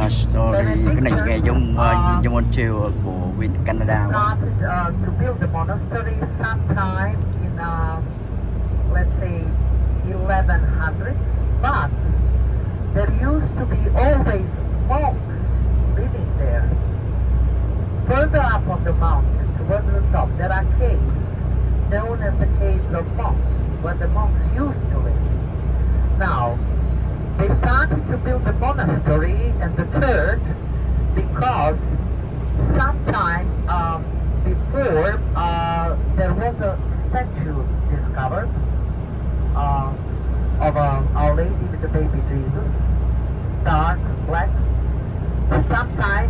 Story cái này nghe giống Montreal của Canada quá. To build the monastery sometime in let's say 1100s, but there used to be always monks living there. Further up on the mountain, towards the top, there are caves known as the caves of monks, where the monks used to live. Now, they started to build the monastery and the church because sometime before there was a statue discovered of Our Lady with the baby Jesus, dark, black, sometime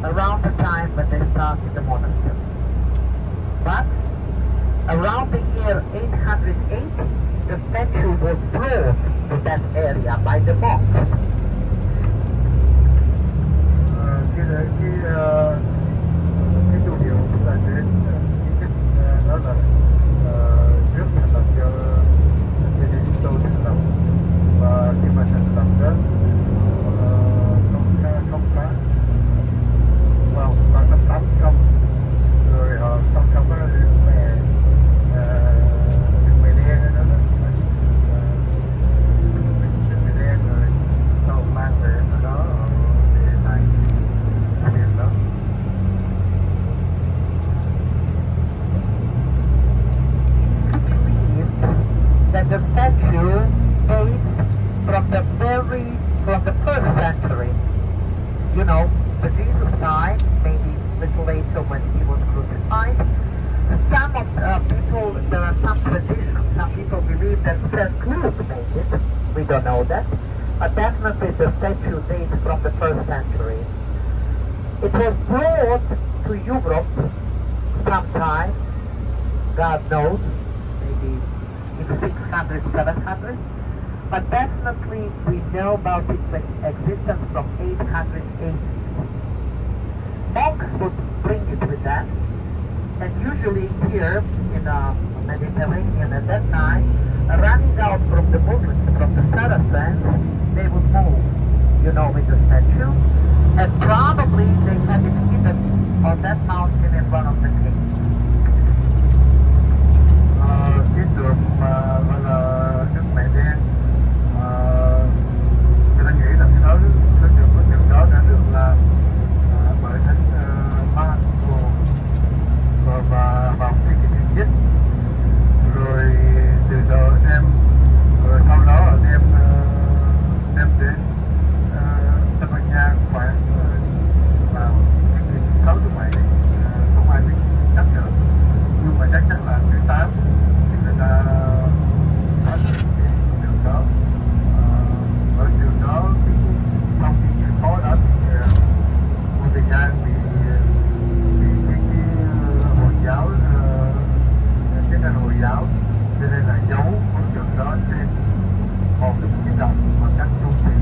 around the time when they started the monastery. But around the year 880, the statue was brought to that area by the monks. Cái chủ yếu là đến di tích đó là trước thành lập cho gia đình tôi thành lập, và khi mà thành lập đó không phá vào năm 800 rồi họ xong có đường mẹ đen đó đường mẹ đen rồi tàu mang về ở đó để lại điểm đó. That the statue dates from the first century. You know, the Jesus time, maybe a little later when he was crucified. Some of people, there are some traditions, some people believe that St. Luke made it. We don't know that. But definitely the statue dates from the first century. It was brought to Europe sometime, God knows, maybe in the 600s, 700s, but definitely we know about its existence from 880s. Monks would bring it with them, and usually here in the Mediterranean at that time, running out from the Muslims, from the Saracens, they would move, you know, with the statue, and probably they had it hidden on that mountain in one of the caves. Cái tượng mà gọi là Đức Mẹ Đen, người ta nghĩ là cái tượng đó đã được làm bởi thánh Marco và vào cái thứ nhất, rồi từ đó rồi sau đó đem đến Tây Ban Nha khoảng vào thế kỷ 6 thứ 7, không ai biết chắc được, nhưng mà chắc chắn là thứ 8 thì người ta phát hiện cái đường đó. Ở đường đó thì sau khi cái khó đó thì một thời gian bị Hồi giáo, cái nền Hồi giáo, cho nên là giấu con đường đó trên một cái đồng mà các tu sĩ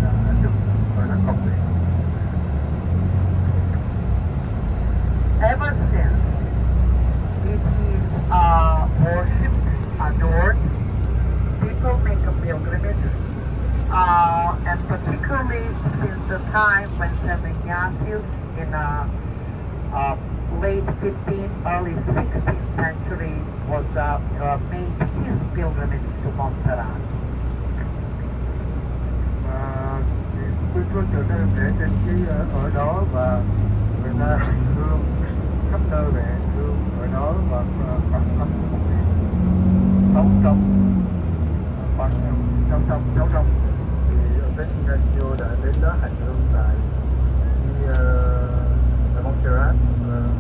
là được gọi là công việc. Ever since it is worshipped, adored, people make a pilgrimage, and particularly since the time when St. Ignatius in late 15th, early 16th century was made his pilgrimage to Montserrat. Tôi trở về trên cái ở đó và người ta thương khắp nơi về thương ở đó và khoảng 600 thì ở bên Ignacio đã đến đó hành hương tại Montserrat,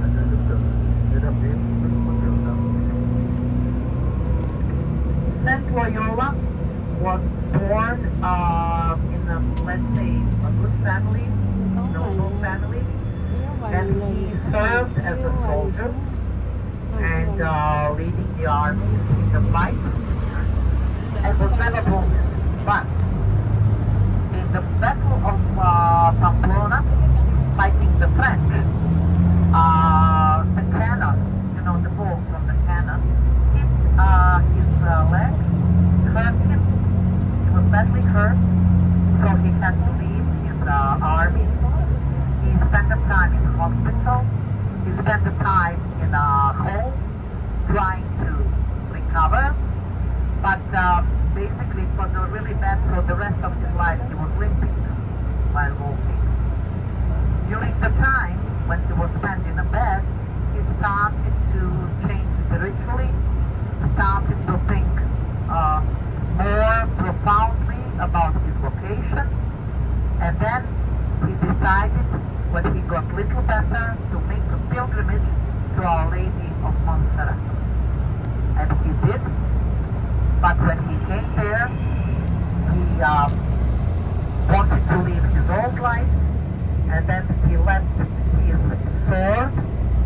hành hương đức tượng để thăm viếng đức con đường đó. Saint Loyola was born in a, let's say, a good family, noble family, and he served as a soldier and leading the armies in the fights, and was never wounded. But in the Battle of Pamplona, fighting the French, the cannon, you know, the ball from the cannon, hit his leg, hurt him. He was badly hurt, so he had to leave his army time in hospital. He spent the time in a home trying to recover. But basically it was really bad, so the rest of his life he was limping while walking. During the time when he was spent in a bed, he started to change spiritually, started to think more profoundly about his vocation, and then he decided, when he got little better, to make a pilgrimage to Our Lady of Montserrat. And he did, but when he came there, he wanted to live his old life, and then he left his sword,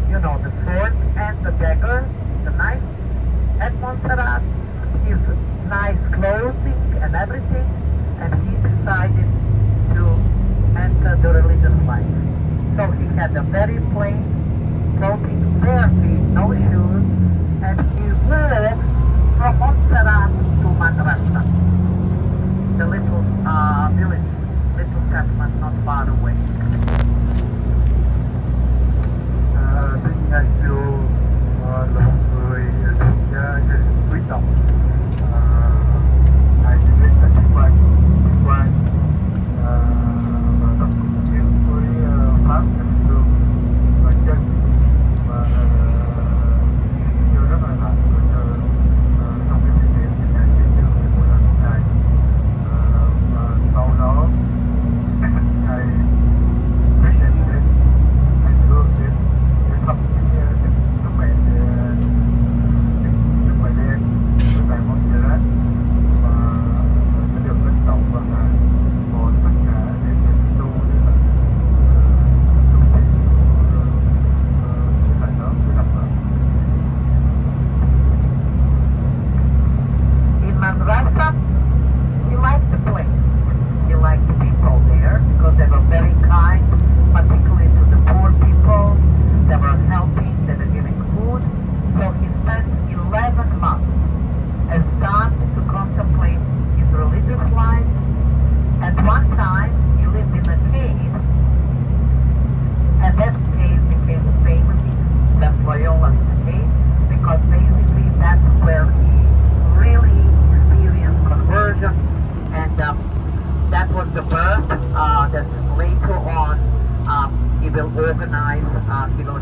you know, the sword and the dagger, the knife, at Montserrat, his nice clothing and everything, and he decided to enter the religious life. So he had a very plain clothing, bare feet, no shoes, and he walked from Montserrat